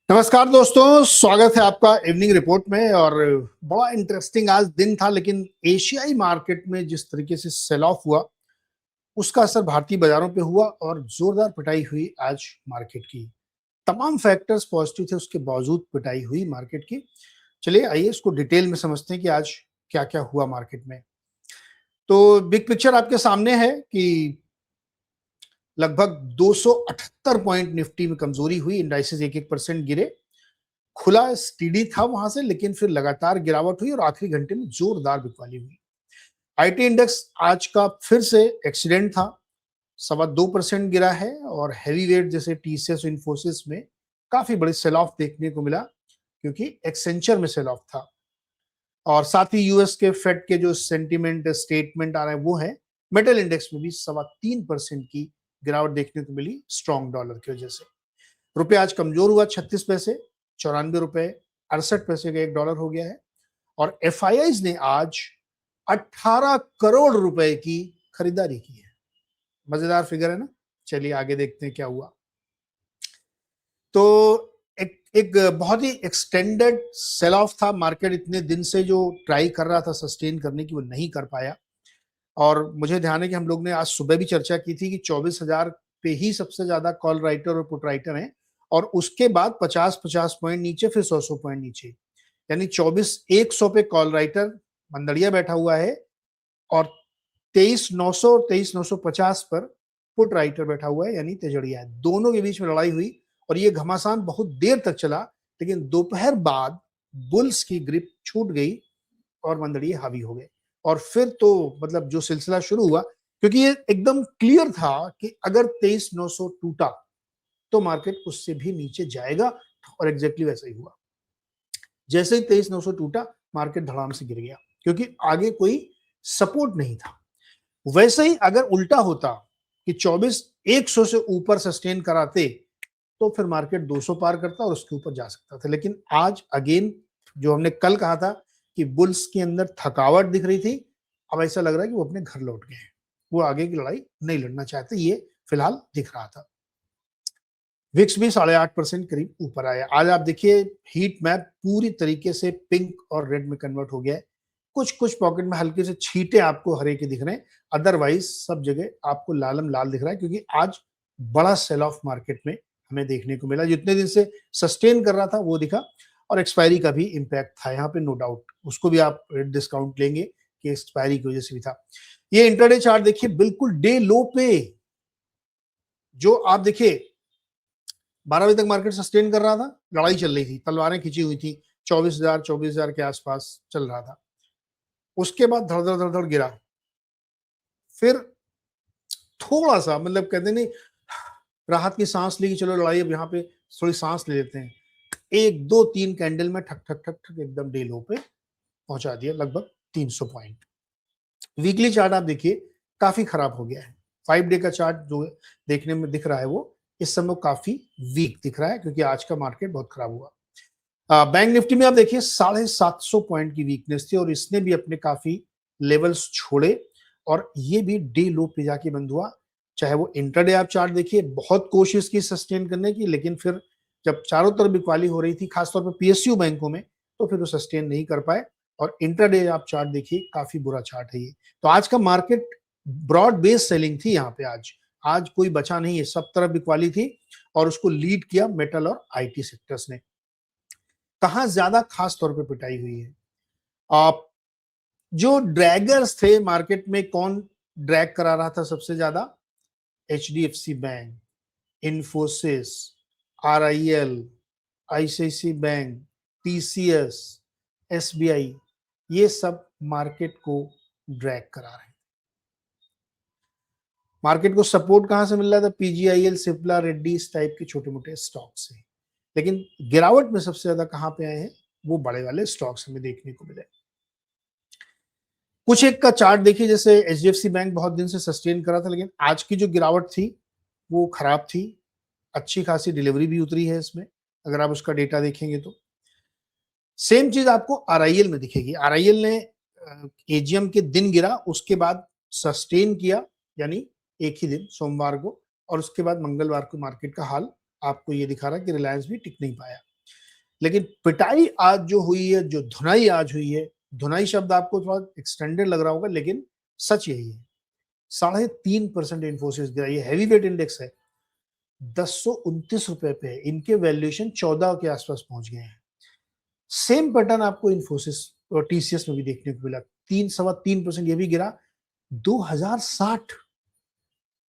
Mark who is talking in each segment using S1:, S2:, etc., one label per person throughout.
S1: नमस्कार दोस्तों, स्वागत है आपका इवनिंग रिपोर्ट में। और बड़ा इंटरेस्टिंग आज दिन था, लेकिन एशियाई मार्केट में जिस तरीके से सेल ऑफ हुआ उसका असर भारतीय बाजारों पे हुआ और जोरदार पिटाई हुई आज मार्केट की। तमाम फैक्टर्स पॉजिटिव थे, उसके बावजूद पिटाई हुई मार्केट की। चलिए आइए इसको डिटेल में समझते हैं कि आज क्या क्या हुआ मार्केट में। तो बिग पिक्चर आपके सामने है कि लगभग 278 पॉइंट निफ्टी में कमजोरी हुई, इंडाइसेस 1-1% गिरे। खुला स्टीडी था वहां से, लेकिन फिर लगातार गिरावट हुई और आखिरी घंटे में जोरदार बिकवाली हुई। आईटी इंडेक्स आज का फिर से एक्सीडेंट था, 2.25% गिरा है। और हैवी वेट जैसे टीसीएस इन्फोसिस में काफी बड़े सेल ऑफ देखने को मिला, क्योंकि एक्सेंचर में सेल ऑफ था। और साथ ही यूएस के फेड के जो सेंटीमेंट स्टेटमेंट आ रहे हैं वो है। मेटल इंडेक्स में भी 3.25% की गिरावट देखने को मिली, स्ट्रॉन्ग डॉलर की वजह से। रुपये आज कमजोर हुआ 36 पैसे, 94 रुपए 68 पैसे का $1 हो गया है। और एफआईआईज ने आज 18 करोड़ रुपए की खरीदारी की है। मजेदार फिगर है ना। चलिए आगे देखते हैं क्या हुआ। तो एक बहुत ही एक्सटेंडेड सेल ऑफ था। मार्केट इतने दिन से जो ट्राई कर रहा था सस्टेन करने की, वो नहीं कर पाया। और मुझे ध्यान है कि हम लोग ने आज सुबह भी चर्चा की थी कि 24,000 पे ही सबसे ज्यादा कॉल राइटर और पुट राइटर हैं, और उसके बाद 50-50 पॉइंट नीचे, फिर 100 पॉइंट नीचे, यानी 24,100 पे कॉल राइटर मंदड़िया बैठा हुआ है, और 23,900 और 23,950 पर पुट राइटर बैठा हुआ है, यानी तेजड़िया है। दोनों के बीच में लड़ाई हुई और ये घमासान बहुत देर तक चला, लेकिन दोपहर बाद बुल्स की ग्रिप छूट गई और मंदड़िए हावी हो गए। और फिर तो मतलब जो सिलसिला शुरू हुआ, क्योंकि ये एकदम क्लियर था कि अगर 23,900 टूटा तो मार्केट उससे भी नीचे जाएगा, और एग्जैक्टली वैसा ही हुआ। जैसे ही 23,900 टूटा, मार्केट धड़ाम से गिर गया, क्योंकि आगे कोई सपोर्ट नहीं था। वैसे ही अगर उल्टा होता कि 24,100 से ऊपर सस्टेन कराते, तो फिर मार्केट 200 पार करता और उसके ऊपर जा सकता था। लेकिन आज अगेन, जो हमने कल कहा था कि बुल्स के अंदर थकावट दिख रही थी, अब ऐसा लग रहा है कि वो अपने घर लौट गए हैं, वो आगे की लड़ाई नहीं लड़ना चाहते, ये फिलहाल दिख रहा था। विक्स भी 8.5% करीब ऊपर आया। आज आप देखिए हीट मैप पूरी तरीके से पिंक और रेड में कन्वर्ट हो गया है। कुछ कुछ पॉकेट में हल्के से छींटे आपको हरे के दिख रहे हैं, अदरवाइज सब जगह आपको लालम लाल दिख रहा है, क्योंकि आज बड़ा सेल ऑफ मार्केट में हमें देखने को मिला। जितने दिन से सस्टेन कर रहा था वो दिखा, और एक्सपायरी का भी इम्पैक्ट था यहाँ पे, नो डाउट। उसको भी आप डिस्काउंट लेंगे कि एक्सपायरी की वजह से भी था। ये इंटरडे चार्ट देखिए, बिल्कुल डे लो पे, जो आप देखिए 12 बजे तक मार्केट सस्टेन कर रहा था, लड़ाई चल रही थी, तलवारें खिंची हुई थी, 24,000 के आसपास चल रहा था। उसके बाद धड़ धड़ धड़ धड़ गिरा, फिर थोड़ा सा मतलब कहते नहीं, राहत की सांस ली कि चलो लड़ाई अब यहाँ पे थोड़ी सांस ले लेते हैं। 1 2 3 कैंडल में ठक ठक ठक ठक एकदम डे लो पे पहुंचा दिया, लगभग 300 पॉइंट। वीकली चार्ट आप देखिए काफी खराब हो गया है। 5 डे का चार्ट जो देखने में दिख रहा है, वो इस समय काफी वीक दिख रहा है, क्योंकि आज का मार्केट बहुत खराब हुआ। बैंक निफ्टी में आप देखिए 750 पॉइंट की वीकनेस थी, और इसने भी अपने काफी लेवल्स छोड़े, और ये भी डे लो पे जाके बंद हुआ। चाहे वो इंटरडे आप चार्ट देखिए, बहुत कोशिश की सस्टेन करने की, लेकिन फिर जब चारों तरफ बिकवाली हो रही थी, खासतौर पर पीएसयू बैंकों में, तो फिर वो सस्टेन नहीं कर पाए। और इंटरडे आप चार्ट देखिए, काफी बुरा चार्ट है ये। तो आज का मार्केट ब्रॉड बेस सेलिंग थी यहाँ पे। आज कोई बचा नहीं है, सब तरफ बिकवाली थी, और उसको लीड किया मेटल और आईटी सेक्टर्स ने। कहाँ ज्यादा खास तौर पे पिटाई हुई है, आप जो ड्रैगर्स थे मार्केट में, कौन ड्रैग करा रहा था सबसे ज्यादा? HDFC bank, Infosys, RIL, ICICI bank, TCS, SBI, ये सब मार्केट को ड्रैग करा रहे हैं। मार्केट को सपोर्ट कहां से मिल रहा था? पीजीआईएल, सिप्ला, रेड्डी, इस टाइप के छोटे मोटे स्टॉक से। लेकिन गिरावट में सबसे ज्यादा कहां पे आए हैं? वो बड़े वाले स्टॉक्स हमें देखने को मिले। कुछ एक का चार्ट देखिए, जैसे एचडीएफसी बैंक बहुत दिन से सस्टेन करा था, लेकिन आज की जो गिरावट थी वो खराब थी। अच्छी खासी डिलीवरी भी उतरी है इसमें, अगर आप उसका डेटा देखेंगे तो। सेम चीज आपको आरआईएल में दिखेगी। आरआईएल ने एजीएम के दिन गिरा, उसके बाद सस्टेन किया, यानी एक ही दिन सोमवार को, और उसके बाद मंगलवार को मार्केट का हाल आपको ये दिखा रहा है कि रिलायंस भी टिक नहीं पाया। लेकिन पिटाई आज जो हुई है, जो धुनाई आज हुई है, धुनाई शब्द आपको थोड़ा एक्सटेंडेड लग रहा होगा, लेकिन सच यही है। 3.5% इन्फोसिस गिरा, ये हैवी वेट इंडेक्स है, 1029 रुपए पे है, इनके वैल्यूएशन 14 के आसपास पहुंच गए हैं। सेम पैटर्न आपको इन्फोसिस और टीसीएस में भी देखने को मिला, 3.3% ये भी गिरा। 2060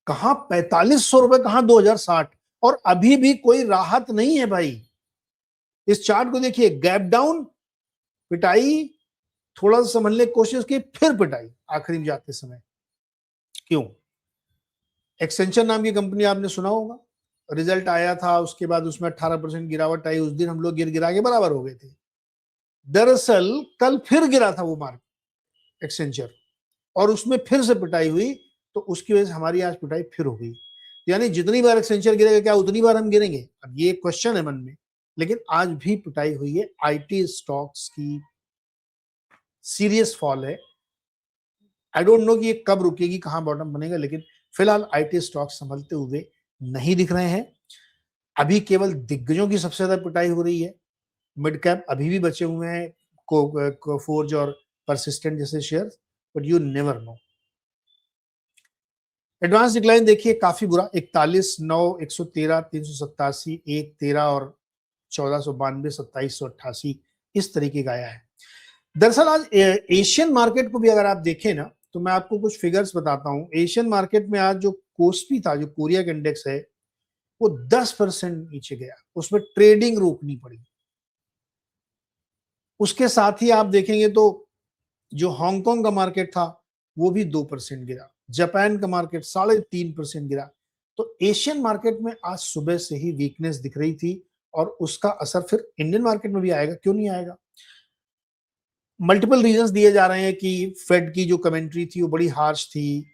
S1: कहां 4500 रुपए, कहां 2060, और अभी भी कोई राहत नहीं है भाई। इस चार्ट को देखिए, गैप डाउन, पिटाई, थोड़ा सा समझने की कोशिश की, फिर पिटाई आखिरी में जाते समय। क्यों? एक्सेंचर नाम की कंपनी आपने सुना होगा, रिजल्ट आया था, उसके बाद उसमें 18% गिरावट आई, उस दिन हम लोग गिरा के बराबर हो गए थे। दरअसल कल फिर गिरा था वो मार्केट एक्सेंचर, और उसमें फिर से पिटाई हुई, तो उसकी वजह से हमारी आज पिटाई फिर हो गई। यानी जितनी बार एक्सेंचर गिरेगा, क्या उतनी बार हम गिरेंगे? अब ये क्वेश्चन है मन में, लेकिन आज भी पिटाई हुई है। आईटी स्टॉक्स की सीरियस फॉल है। आई डोंट नो कि ये कब रुकेगी, कहां बॉटम बनेगा, लेकिन फिलहाल आईटी स्टॉक संभलते हुए नहीं दिख रहे हैं। अभी केवल दिग्गजों की सबसे ज्यादा पिटाई हो रही है, मिड कैप अभी भी बचे हुए हैं, कोफोर्ज और परसिस्टेंट जैसे share, but you never know. Advance decline देखिए काफी बुरा, 41, 9, 113, 387, 1, 13 और 1492, 2788 इस तरीके का आया है। दरअसल आज एशियन मार्केट को भी अगर आप देखें ना, तो मैं आपको कुछ फिगर्स बताता हूं। एशियन मार्केट में आज जो कोस्पी था, जो कोरिया का इंडेक्स है, वो 10% नीचे गया, उसमें ट्रेडिंग रोकनी पड़ी। उसके साथ ही आप देखेंगे तो जो हांगकांग का मार्केट था वो भी 2% गिरा, जापान का मार्केट 3.5% गिरा। तो एशियन मार्केट में आज सुबह से ही वीकनेस दिख रही थी, और उसका असर फिर इंडियन मार्केट में भी आएगा, क्यों नहीं आएगा? मल्टीपल रीजंस दिए जा रहे हैं कि फेड की जो कमेंट्री थी वो बड़ी हार्श थी,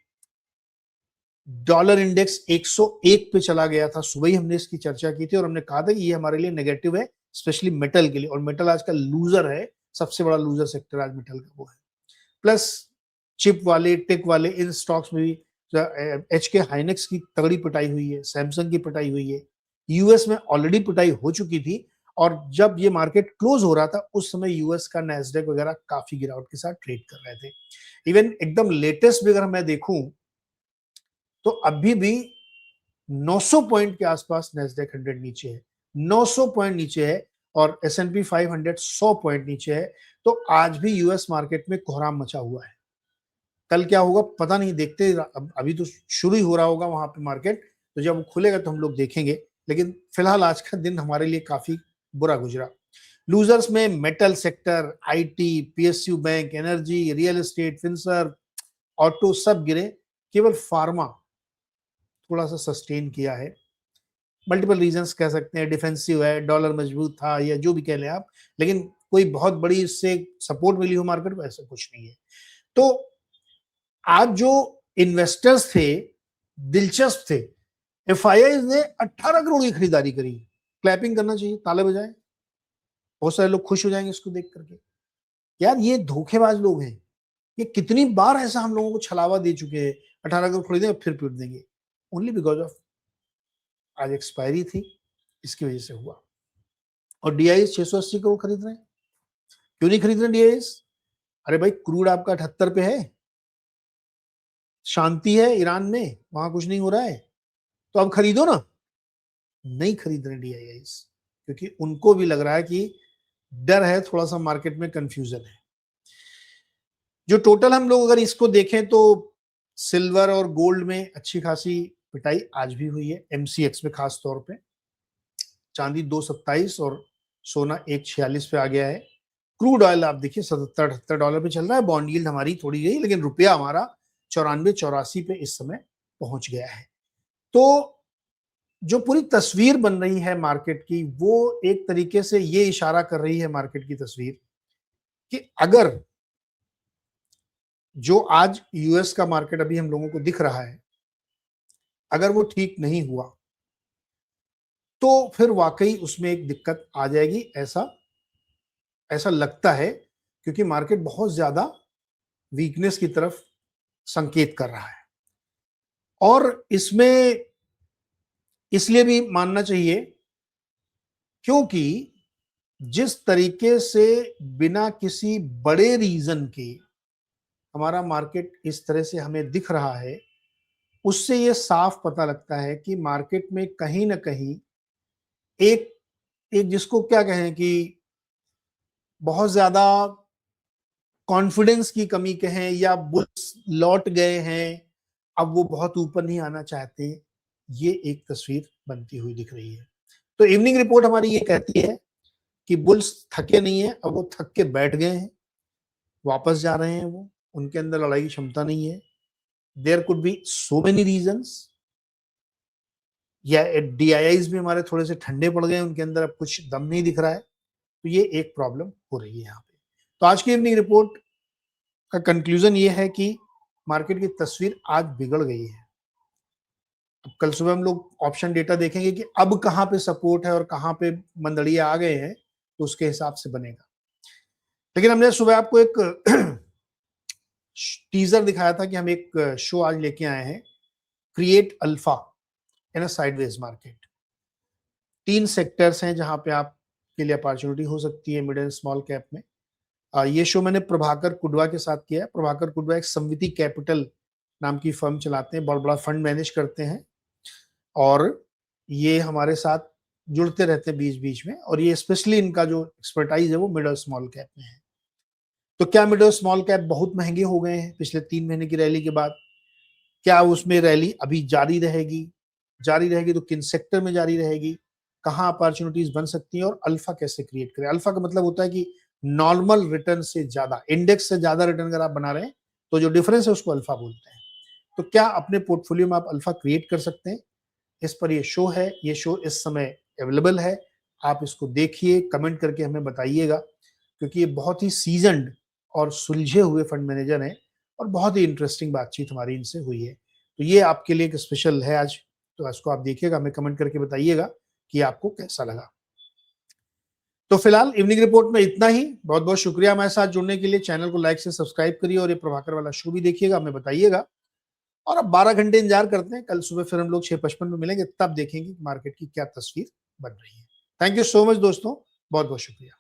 S1: डॉलर इंडेक्स 101 पे चला गया था, सुबह ही हमने इसकी चर्चा की थी और हमने कहा था कि ये हमारे लिए नेगेटिव है, स्पेशली मेटल के लिए, और मेटल आज का लूजर है, सबसे बड़ा लूजर सेक्टर आज मेटल का वो है। प्लस चिप वाले, टेक वाले, इन स्टॉक्स में भी एचके हाइनेक्स की तगड़ी पिटाई हुई है, सैमसंग की पिटाई हुई है, यूएस में ऑलरेडी पिटाई हो चुकी थी, और जब ये मार्केट क्लोज हो रहा था उस समय यूएस का नैस्डैक वगैरह काफी गिरावट के साथ ट्रेड कर रहे थे। इवन एकदम लेटेस्ट भी अगर मैं देखूं तो अभी भी 900 पॉइंट के आसपास नैस्डैक 100 नीचे है, 900 पॉइंट नीचे है, और S&P 500 100 पॉइंट नीचे है। तो आज भी यूएस मार्केट में कोहराम मचा हुआ है। कल क्या होगा पता नहीं, देखते, अभी तो शुरू ही हो रहा होगा वहां पे मार्केट, तो जब खुलेगा तो हम लोग देखेंगे। लेकिन फिलहाल आज का दिन हमारे लिए काफी बुरा गुजरा। लूजर्स में metal sector, IT, PSU bank, energy, real estate, Finserv, auto सब गिरे। केवल फार्मा थोड़ा सा सस्टेन किया है। मल्टीपल रीजंस कह सकते हैं, डिफेंसिव है, डॉलर मजबूत था, या जो भी कह लें आप, लेकिन कोई बहुत बड़ी इससे सपोर्ट मिली हो मार्केट को, ऐसा कुछ नहीं है। तो आज जो इन्वेस्टर्स थे, दिलचस्प थे, एफआईआई ने 18 करोड़ की खरीदारी करी। क्लैपिंग करना चाहिए, ताले बजाए, बहुत सारे लोग खुश हो जाएंगे इसको देख करके। यार ये धोखेबाज लोग हैं, ये कितनी बार ऐसा हम लोगों को छलावा दे चुके हैं, 18 करोड़ खरीदेंगे फिर पीट देंगे, ओनली बिकॉज ऑफ आज एक्सपायरी थी, इसकी वजह से हुआ। और डीआईएस 680 करोड़ खरीद रहे हैं, क्यों नहीं खरीद रहे डीआईएस? अरे भाई क्रूड आपका 78 पे है, शांति है ईरान में, वहां कुछ नहीं हो रहा है, तो अब खरीदो ना। नहीं खरीद रहे डीआईएस, क्योंकि उनको भी लग रहा है कि डर है, थोड़ा सा मार्केट में कंफ्यूजन है। जो टोटल हम लोग अगर इसको देखें तो सिल्वर और गोल्ड में अच्छी खासी पिटाई आज भी हुई है, एमसीएक्स में खास तौर पे। चांदी 227 और सोना 146 पे आ गया है। क्रूड ऑयल आप देखिए 77-78 डॉलर पे चल रहा है। बॉन्ड यील्ड हमारी थोड़ी गई, लेकिन रुपया हमारा 94-84 पे इस समय पहुंच गया है। तो जो पूरी तस्वीर बन रही है मार्केट की, वो एक तरीके से ये इशारा कर रही है मार्केट की तस्वीर कि अगर जो आज यूएस का मार्केट अभी हम लोगों को दिख रहा है, अगर वो ठीक नहीं हुआ तो फिर वाकई उसमें एक दिक्कत आ जाएगी, ऐसा ऐसा लगता है, क्योंकि मार्केट बहुत ज्यादा वीकनेस की तरफ संकेत कर रहा है। और इसमें इसलिए भी मानना चाहिए क्योंकि जिस तरीके से बिना किसी बड़े रीजन के हमारा मार्केट इस तरह से हमें दिख रहा है, उससे ये साफ पता लगता है कि मार्केट में कहीं ना कहीं एक एक जिसको क्या कहें कि बहुत ज्यादा कॉन्फिडेंस की कमी कहें या बुल्स लौट गए हैं, अब वो बहुत ऊपर नहीं आना चाहते, ये एक तस्वीर बनती हुई दिख रही है। तो इवनिंग रिपोर्ट हमारी ये कहती है कि बुल्स थके नहीं है, अब वो थक के बैठ गए हैं, वापस जा रहे हैं, वो उनके अंदर लड़ाई की क्षमता नहीं है। There could be so many reasons, या डीआईआईज भी हमारे थोड़े से ठंडे पड़ गए, उनके अंदर अब कुछ दम नहीं दिख रहा है, तो ये एक प्रॉब्लम हो रही है यहाँ पे। तो आज की इवनिंग रिपोर्ट का कंक्लूजन ये है कि मार्केट की तस्वीर आज बिगड़ गई है। अब कल सुबह हम लोग ऑप्शन डेटा देखेंगे कि अब कहाँ पे सपोर्ट है और कहाँ पे मंदड़िया आ गए हैं, तो उसके हिसाब से बनेगा। लेकिन हमने सुबह आपको एक टीजर दिखाया था कि हम एक शो आज लेके आए हैं, क्रिएट अल्फा इन अ साइडवेज मार्केट। 3 सेक्टर्स हैं जहां पे आपके लिए अपॉर्चुनिटी हो सकती है मिड एंड स्मॉल कैप में। ये शो मैंने प्रभाकर कुडवा के साथ किया है। प्रभाकर कुडवा एक संविति कैपिटल नाम की फर्म चलाते हैं, बहुत बड़ा फंड मैनेज करते हैं, और ये हमारे साथ जुड़ते रहते हैं बीच बीच में, और ये स्पेशली इनका जो एक्सपर्टाइज है वो मिड और स्मॉल कैप में है। तो क्या मिड और स्मॉल कैप बहुत महंगे हो गए हैं पिछले 3 महीने की रैली के बाद? क्या उसमें रैली अभी जारी रहेगी? जारी रहेगी तो किन सेक्टर में जारी रहेगी? कहाँ अपॉर्चुनिटीज बन सकती हैं और अल्फा कैसे क्रिएट करें? अल्फा का मतलब होता है कि नॉर्मल रिटर्न से ज्यादा, इंडेक्स से ज्यादा रिटर्न अगर आप बना रहे हैं तो जो डिफरेंस है उसको अल्फा बोलते हैं। तो क्या अपने पोर्टफोलियो में आप अल्फा क्रिएट कर सकते हैं? इस पर ये शो है, ये शो इस समय अवेलेबल है, आप इसको देखिए, कमेंट करके हमें बताइएगा, क्योंकि ये बहुत ही सीजन्ड और सुलझे हुए फंड मैनेजर हैं और बहुत ही इंटरेस्टिंग बातचीत हमारी इनसे हुई है। तो ये आपके लिए एक स्पेशल है आज, तो इसको आप देखिएगा, हमें कमेंट करके बताइएगा कि आपको कैसा लगा। तो फिलहाल इवनिंग रिपोर्ट में इतना ही। बहुत बहुत शुक्रिया हमारे साथ जुड़ने के लिए। चैनल को लाइक से सब्सक्राइब करिए और ये प्रभाकर वाला शो भी देखिएगा, हमें बताइएगा। और अब 12 घंटे इंतजार करते हैं, कल सुबह फिर हम लोग 6:55 में मिलेंगे, तब देखेंगे मार्केट की क्या तस्वीर बन रही है। थैंक यू सो मच दोस्तों, बहुत बहुत शुक्रिया।